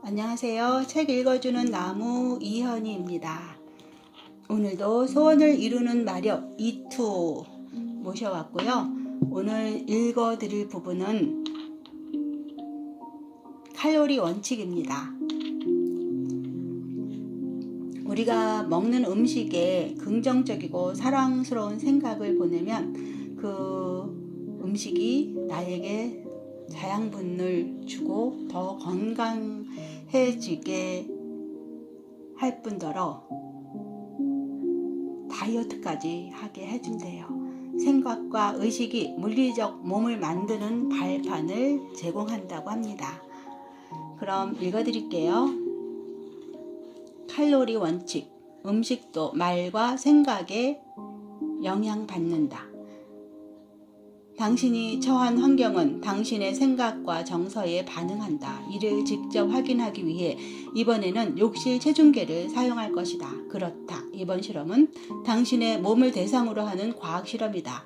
안녕하세요. 책 읽어주는 나무 이현희입니다. 오늘도 소원을 이루는 마력 2투 모셔왔고요. 오늘 읽어드릴 부분은 칼로리 원칙입니다. 우리가 먹는 음식에 긍정적이고 사랑스러운 생각을 보내면 그 음식이 나에게 자양분을 주고 더 건강해지게 할 뿐더러 다이어트까지 하게 해준대요. 생각과 의식이 물리적 몸을 만드는 발판을 제공한다고 합니다. 그럼 읽어드릴게요. 칼로리 원칙. 음식도 말과 생각에 영향받는다. 당신이 처한 환경은 당신의 생각과 정서에 반응한다. 이를 직접 확인하기 위해 이번에는 욕실 체중계를 사용할 것이다. 그렇다. 이번 실험은 당신의 몸을 대상으로 하는 과학 실험이다.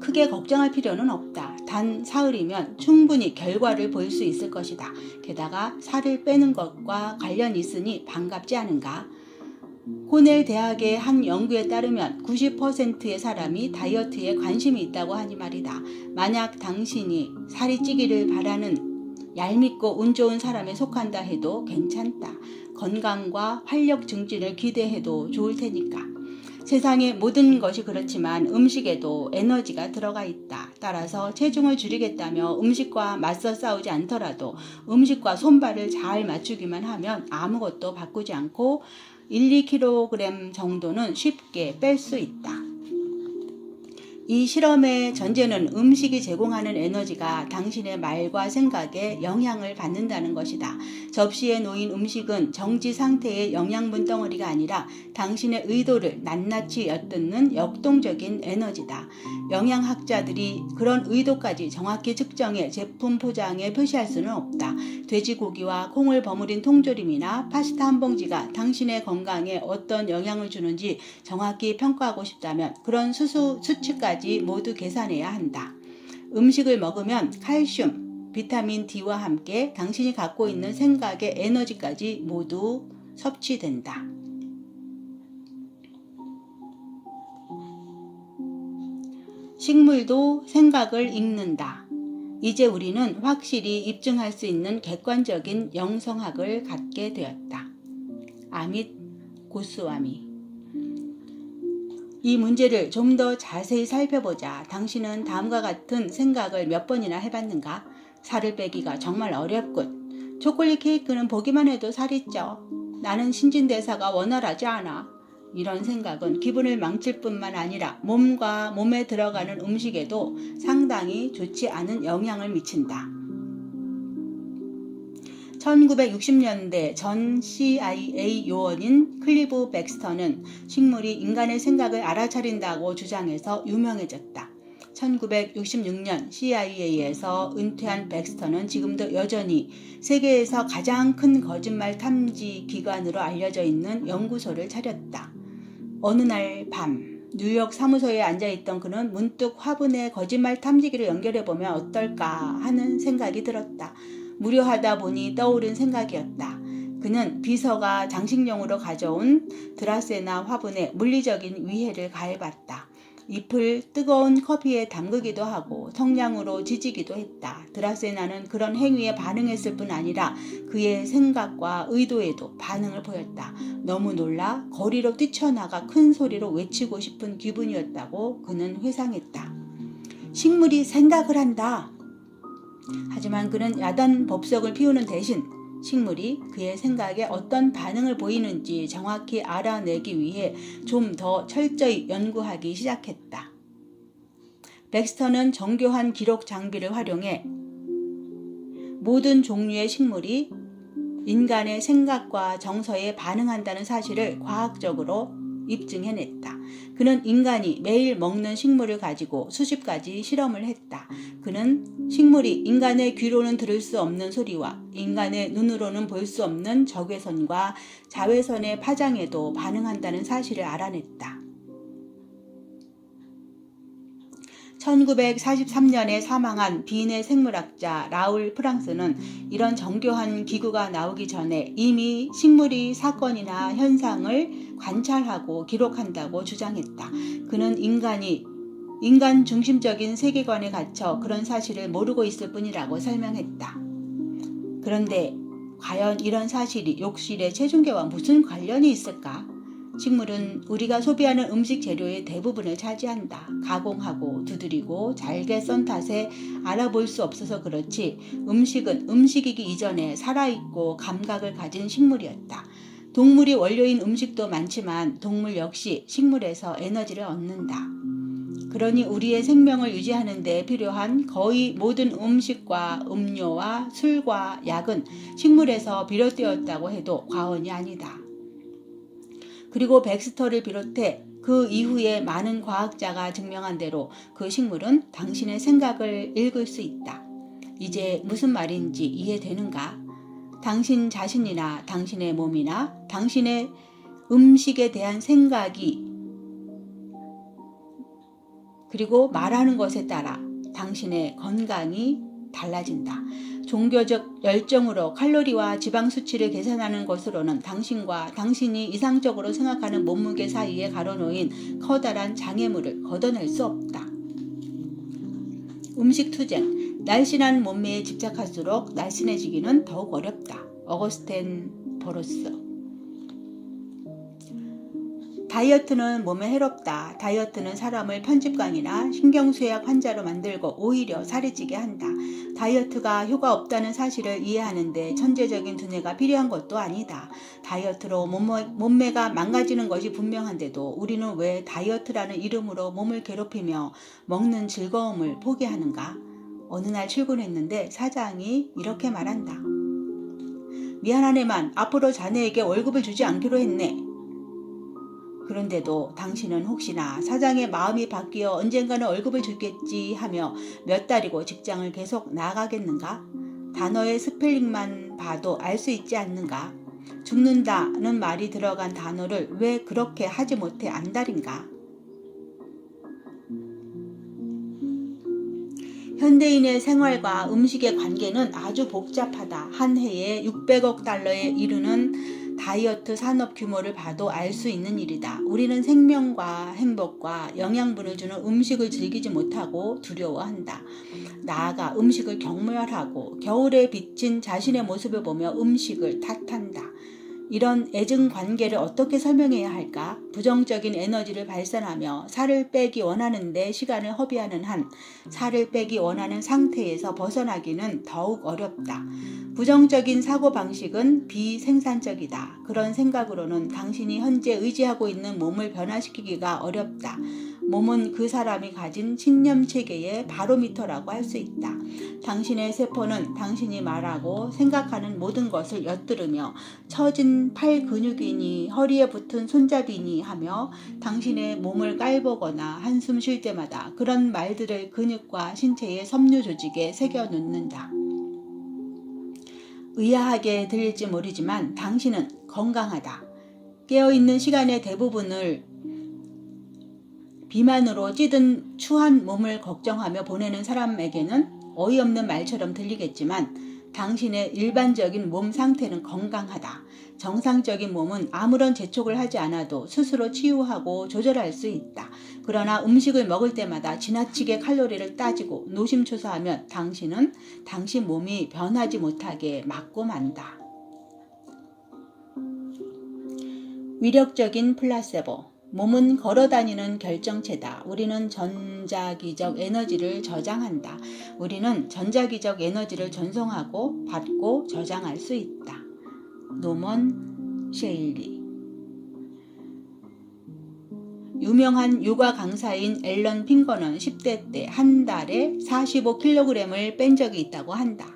크게 걱정할 필요는 없다. 단 사흘이면 충분히 결과를 볼 수 있을 것이다. 게다가 살을 빼는 것과 관련이 있으니 반갑지 않은가? 코넬 대학의 한 연구에 따르면 90%의 사람이 다이어트에 관심이 있다고 하니 말이다. 만약 당신이 살이 찌기를 바라는 얄밉고 운 좋은 사람에 속한다 해도 괜찮다. 건강과 활력 증진을 기대해도 좋을 테니까. 세상의 모든 것이 그렇지만 음식에도 에너지가 들어가 있다. 따라서 체중을 줄이겠다며 음식과 맞서 싸우지 않더라도 음식과 손발을 잘 맞추기만 하면 아무것도 바꾸지 않고 1-2kg 정도는 쉽게 뺄 수 있다. 이 실험의 전제는 음식이 제공하는 에너지가 당신의 말과 생각에 영향을 받는다는 것이다. 접시에 놓인 음식은 정지 상태의 영양분 덩어리가 아니라 당신의 의도를 낱낱이 엿듣는 역동적인 에너지다. 영양학자들이 그런 의도까지 정확히 측정해 제품 포장에 표시할 수는 없다. 돼지고기와 콩을 버무린 통조림이나 파스타 한 봉지가 당신의 건강에 어떤 영향을 주는지 정확히 평가하고 싶다면 그런 수치까지 모두 계산해야 한다. 음식을 먹으면 칼슘, 비타민 D와 함께 당신이 갖고 있는 생각의 에너지까지 모두 섭취된다. 식물도 생각을 읽는다. 이제 우리는 확실히 입증할 수 있는 객관적인 영성학을 갖게 되었다. 아밋 고스와미. 이 문제를 좀 더 자세히 살펴보자. 당신은 다음과 같은 생각을 몇 번이나 해봤는가? 살을 빼기가 정말 어렵군. 초콜릿 케이크는 보기만 해도 살이 쪄. 나는 신진대사가 원활하지 않아. 이런 생각은 기분을 망칠 뿐만 아니라 몸과 몸에 들어가는 음식에도 상당히 좋지 않은 영향을 미친다. 1960년대 전 CIA 요원인 클리브 백스터는 식물이 인간의 생각을 알아차린다고 주장해서 유명해졌다. 1966년 CIA에서 은퇴한 백스터는 지금도 여전히 세계에서 가장 큰 거짓말 탐지 기관으로 알려져 있는 연구소를 차렸다. 어느 날 밤 뉴욕 사무소에 앉아있던 그는 문득 화분에 거짓말 탐지기를 연결해보면 어떨까 하는 생각이 들었다. 무료하다 보니 떠오른 생각이었다. 그는 비서가 장식용으로 가져온 드라세나 화분에 물리적인 위해를 가해봤다. 잎을 뜨거운 커피에 담그기도 하고 성냥으로 지지기도 했다. 드라세나는 그런 행위에 반응했을 뿐 아니라 그의 생각과 의도에도 반응을 보였다. 너무 놀라 거리로 뛰쳐나가 큰 소리로 외치고 싶은 기분이었다고 그는 회상했다. 식물이 생각을 한다. 하지만 그는 야단 법석을 피우는 대신 식물이 그의 생각에 어떤 반응을 보이는지 정확히 알아내기 위해 좀 더 철저히 연구하기 시작했다. 백스터는 정교한 기록 장비를 활용해 모든 종류의 식물이 인간의 생각과 정서에 반응한다는 사실을 과학적으로 입증해냈다. 그는 인간이 매일 먹는 식물을 가지고 수십 가지 실험을 했다. 그는 식물이 인간의 귀로는 들을 수 없는 소리와 인간의 눈으로는 볼 수 없는 적외선과 자외선의 파장에도 반응한다는 사실을 알아냈다. 1943년에 사망한 비인의 생물학자 라울 프랑스는 이런 정교한 기구가 나오기 전에 이미 식물이 사건이나 현상을 관찰하고 기록한다고 주장했다. 그는 인간 중심적인 세계관에 갇혀 그런 사실을 모르고 있을 뿐이라고 설명했다. 그런데 과연 이런 사실이 욕실의 체중계와 무슨 관련이 있을까? 식물은 우리가 소비하는 음식 재료의 대부분을 차지한다. 가공하고 두드리고 잘게 썬 탓에 알아볼 수 없어서 그렇지 음식은 음식이기 이전에 살아있고 감각을 가진 식물이었다. 동물이 원료인 음식도 많지만 동물 역시 식물에서 에너지를 얻는다. 그러니 우리의 생명을 유지하는 데 필요한 거의 모든 음식과 음료와 술과 약은 식물에서 비롯되었다고 해도 과언이 아니다. 그리고 백스터를 비롯해 그 이후에 많은 과학자가 증명한 대로 그 식물은 당신의 생각을 읽을 수 있다. 이제 무슨 말인지 이해되는가? 당신 자신이나 당신의 몸이나 당신의 음식에 대한 생각이 그리고 말하는 것에 따라 당신의 건강이 달라진다. 종교적 열정으로 칼로리와 지방 수치를 계산하는 것으로는 당신과 당신이 이상적으로 생각하는 몸무게 사이에 가로놓인 커다란 장애물을 걷어낼 수 없다. 음식 투쟁. 날씬한 몸매에 집착할수록 날씬해지기는 더욱 어렵다. 어거스텐 버로스. 다이어트는 몸에 해롭다. 다이어트는 사람을 편집광이나 신경쇠약 환자로 만들고 오히려 살이 찌게 한다. 다이어트가 효과 없다는 사실을 이해하는데 천재적인 두뇌가 필요한 것도 아니다. 다이어트로 몸매가 망가지는 것이 분명한데도 우리는 왜 다이어트라는 이름으로 몸을 괴롭히며 먹는 즐거움을 포기하는가? 어느 날 출근했는데 사장이 이렇게 말한다. 미안하네만 앞으로 자네에게 월급을 주지 않기로 했네. 그런데도 당신은 혹시나 사장의 마음이 바뀌어 언젠가는 월급을 주겠지 하며 몇 달이고 직장을 계속 나아가겠는가? 단어의 스펠링만 봐도 알 수 있지 않는가? 죽는다는 말이 들어간 단어를 왜 그렇게 하지 못해 안달인가? 현대인의 생활과 음식의 관계는 아주 복잡하다. 한 해에 600억 달러에 이르는 다이어트 산업 규모를 봐도 알 수 있는 일이다. 우리는 생명과 행복과 영양분을 주는 음식을 즐기지 못하고 두려워한다. 나아가 음식을 경멸하고 겨울에 비친 자신의 모습을 보며 음식을 탓한다. 이런 애증 관계를 어떻게 설명해야 할까? 부정적인 에너지를 발산하며 살을 빼기 원하는데 시간을 허비하는 한 살을 빼기 원하는 상태에서 벗어나기는 더욱 어렵다. 부정적인 사고방식은 비생산적이다. 그런 생각으로는 당신이 현재 의지하고 있는 몸을 변화시키기가 어렵다. 몸은 그 사람이 가진 신념체계의 바로미터라고 할 수 있다. 당신의 세포는 당신이 말하고 생각하는 모든 것을 엿들으며 처진 팔 근육이니 허리에 붙은 손잡이니 하며 당신의 몸을 깔보거나 한숨 쉴 때마다 그런 말들을 근육과 신체의 섬유 조직에 새겨 놓는다. 의아하게 들릴지 모르지만 당신은 건강하다. 깨어있는 시간의 대부분을 비만으로 찌든 추한 몸을 걱정하며 보내는 사람에게는 어이없는 말처럼 들리겠지만 당신의 일반적인 몸 상태는 건강하다. 정상적인 몸은 아무런 재촉을 하지 않아도 스스로 치유하고 조절할 수 있다. 그러나 음식을 먹을 때마다 지나치게 칼로리를 따지고 노심초사하면 당신은 당신 몸이 변하지 못하게 막고 만다. 위력적인 플라세보. 몸은 걸어다니는 결정체다. 우리는 전자기적 에너지를 저장한다. 우리는 전자기적 에너지를 전송하고 받고 저장할 수 있다. 노먼 셰일리. 유명한 요가 강사인 앨런 핑거는 10대 때 한 달에 45kg을 뺀 적이 있다고 한다.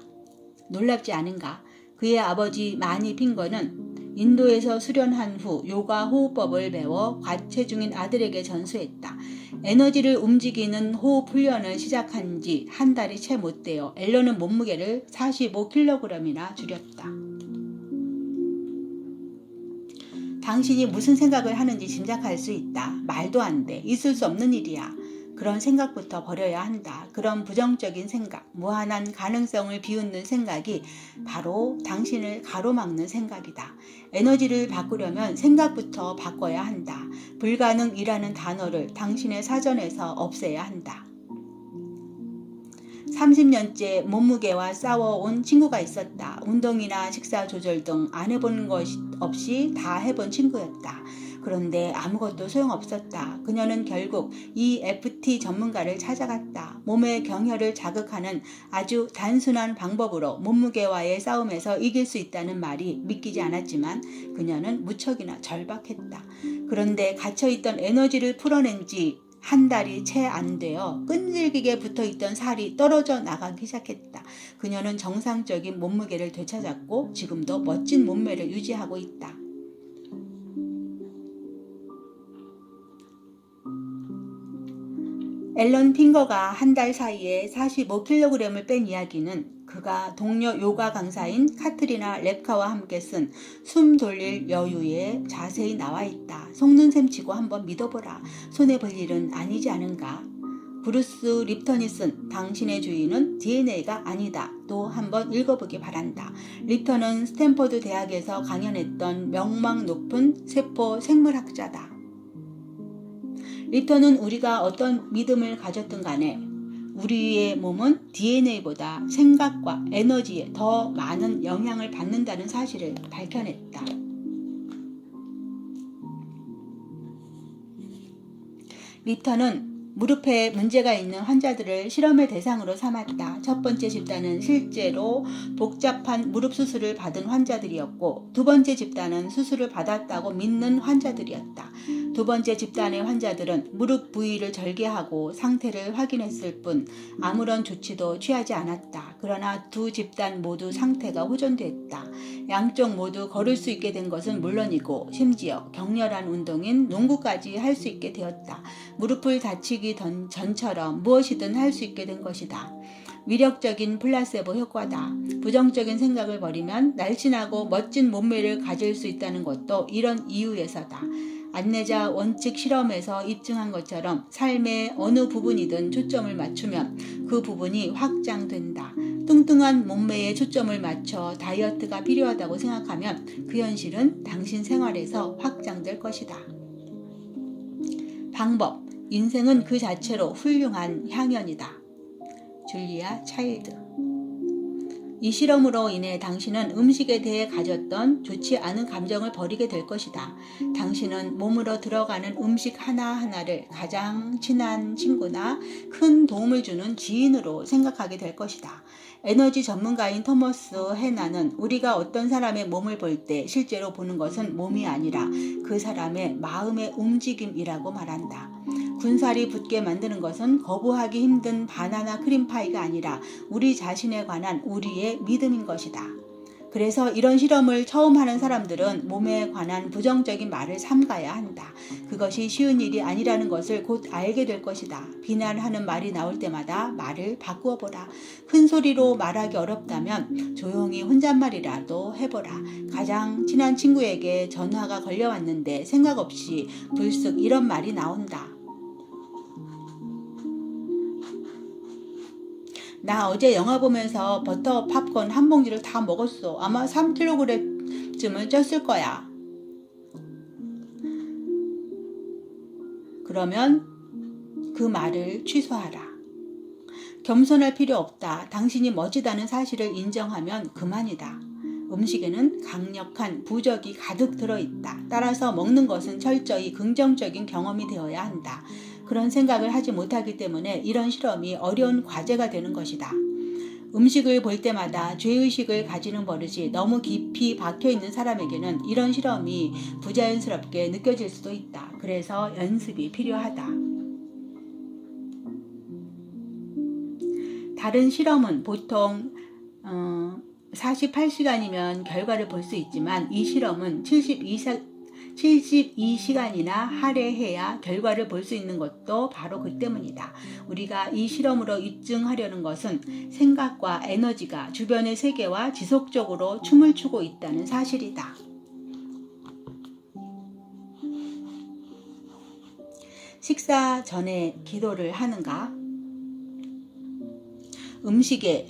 놀랍지 않은가? 그의 아버지 마니 핑거는 인도에서 수련한 후 요가 호흡법을 배워 과체중인 아들에게 전수했다. 에너지를 움직이는 호흡 훈련을 시작한 지 한 달이 채 못 되어 앨런은 몸무게를 45kg이나 줄였다. 당신이 무슨 생각을 하는지 짐작할 수 있다. 말도 안 돼. 있을 수 없는 일이야. 그런 생각부터 버려야 한다. 그런 부정적인 생각, 무한한 가능성을 비웃는 생각이 바로 당신을 가로막는 생각이다. 에너지를 바꾸려면 생각부터 바꿔야 한다. 불가능이라는 단어를 당신의 사전에서 없애야 한다. 30년째 몸무게와 싸워온 친구가 있었다. 운동이나 식사 조절 등 안 해본 것 없이 다 해본 친구였다. 그런데 아무것도 소용없었다. 그녀는 결국 EFT 전문가를 찾아갔다. 몸의 경혈을 자극하는 아주 단순한 방법으로 몸무게와의 싸움에서 이길 수 있다는 말이 믿기지 않았지만 그녀는 무척이나 절박했다. 그런데 갇혀있던 에너지를 풀어낸 지 한 달이 채 안 되어 끈질기게 붙어있던 살이 떨어져 나가기 시작했다. 그녀는 정상적인 몸무게를 되찾았고 지금도 멋진 몸매를 유지하고 있다. 앨런 핑거가 한 달 사이에 45kg을 뺀 이야기는 그가 동료 요가 강사인 카트리나 랩카와 함께 쓴 숨 돌릴 여유에 자세히 나와 있다. 속는 셈 치고 한번 믿어보라. 손해볼 일은 아니지 않은가. 브루스 립턴이 쓴 당신의 주인은 DNA가 아니다. 또 한번 읽어보기 바란다. 립턴은 스탠퍼드 대학에서 강연했던 명망 높은 세포 생물학자다. 립턴은 우리가 어떤 믿음을 가졌든 간에 우리의 몸은 DNA보다 생각과 에너지에 더 많은 영향을 받는다는 사실을 밝혀냈다. 립턴은 무릎에 문제가 있는 환자들을 실험의 대상으로 삼았다. 첫 번째 집단은 실제로 복잡한 무릎 수술을 받은 환자들이었고 두 번째 집단은 수술을 받았다고 믿는 환자들이었다. 두 번째 집단의 환자들은 무릎 부위를 절개하고 상태를 확인했을 뿐 아무런 조치도 취하지 않았다. 그러나 두 집단 모두 상태가 호전됐다. 양쪽 모두 걸을 수 있게 된 것은 물론이고 심지어 격렬한 운동인 농구까지 할 수 있게 되었다. 무릎을 다치기 전처럼 무엇이든 할 수 있게 된 것이다. 위력적인 플라세보 효과다. 부정적인 생각을 버리면 날씬하고 멋진 몸매를 가질 수 있다는 것도 이런 이유에서다. 안내자 원칙 실험에서 입증한 것처럼 삶의 어느 부분이든 초점을 맞추면 그 부분이 확장된다. 뚱뚱한 몸매에 초점을 맞춰 다이어트가 필요하다고 생각하면 그 현실은 당신 생활에서 확장될 것이다. 방법. 인생은 그 자체로 훌륭한 향연이다. 줄리아 차일드. 이 실험으로 인해 당신은 음식에 대해 가졌던 좋지 않은 감정을 버리게 될 것이다. 당신은 몸으로 들어가는 음식 하나하나를 가장 친한 친구나 큰 도움을 주는 지인으로 생각하게 될 것이다. 에너지 전문가인 토머스 헤나는 우리가 어떤 사람의 몸을 볼 때 실제로 보는 것은 몸이 아니라 그 사람의 마음의 움직임이라고 말한다. 군살이 붙게 만드는 것은 거부하기 힘든 바나나 크림파이가 아니라 우리 자신에 관한 우리의 믿음인 것이다. 그래서 이런 실험을 처음 하는 사람들은 몸에 관한 부정적인 말을 삼가야 한다. 그것이 쉬운 일이 아니라는 것을 곧 알게 될 것이다. 비난하는 말이 나올 때마다 말을 바꾸어 보라. 큰 소리로 말하기 어렵다면 조용히 혼잣말이라도 해보라. 가장 친한 친구에게 전화가 걸려왔는데 생각 없이 불쑥 이런 말이 나온다. 나 어제 영화 보면서 버터 팝콘 한 봉지를 다 먹었어. 아마 3kg쯤을 쪘을 거야. 그러면 그 말을 취소하라. 겸손할 필요 없다. 당신이 멋지다는 사실을 인정하면 그만이다. 음식에는 강력한 부적이 가득 들어있다. 따라서 먹는 것은 철저히 긍정적인 경험이 되어야 한다. 그런 생각을 하지 못하기 때문에 이런 실험이 어려운 과제가 되는 것이다. 음식을 볼 때마다 죄의식을 가지는 버릇이 너무 깊이 박혀있는 사람에게는 이런 실험이 부자연스럽게 느껴질 수도 있다. 그래서 연습이 필요하다. 다른 실험은 보통 48시간이면 결과를 볼 수 있지만 이 실험은 72시간이나 할애해야 결과를 볼 수 있는 것도 바로 그 때문이다. 우리가 이 실험으로 입증하려는 것은 생각과 에너지가 주변의 세계와 지속적으로 춤을 추고 있다는 사실이다. 식사 전에 기도를 하는가? 음식에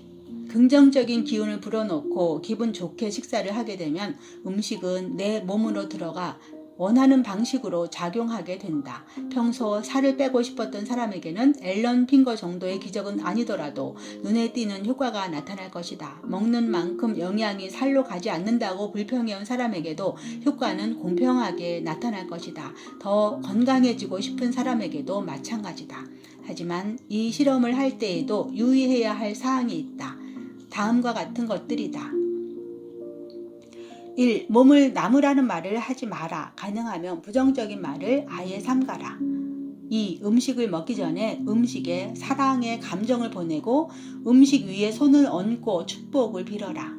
긍정적인 기운을 불어넣고 기분 좋게 식사를 하게 되면 음식은 내 몸으로 들어가 원하는 방식으로 작용하게 된다. 평소 살을 빼고 싶었던 사람에게는 앨런 핑거 정도의 기적은 아니더라도 눈에 띄는 효과가 나타날 것이다. 먹는 만큼 영양이 살로 가지 않는다고 불평해온 사람에게도 효과는 공평하게 나타날 것이다. 더 건강해지고 싶은 사람에게도 마찬가지다. 하지만 이 실험을 할 때에도 유의해야 할 사항이 있다. 다음과 같은 것들이다. 1. 몸을 나무라는 말을 하지 마라. 가능하면 부정적인 말을 아예 삼가라. 2. 음식을 먹기 전에 음식에 사랑의 감정을 보내고 음식 위에 손을 얹고 축복을 빌어라.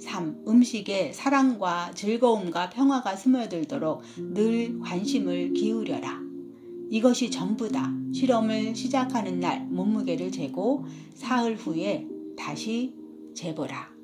3. 음식에 사랑과 즐거움과 평화가 스며들도록 늘 관심을 기울여라. 이것이 전부다. 실험을 시작하는 날 몸무게를 재고 사흘 후에 다시 재보라.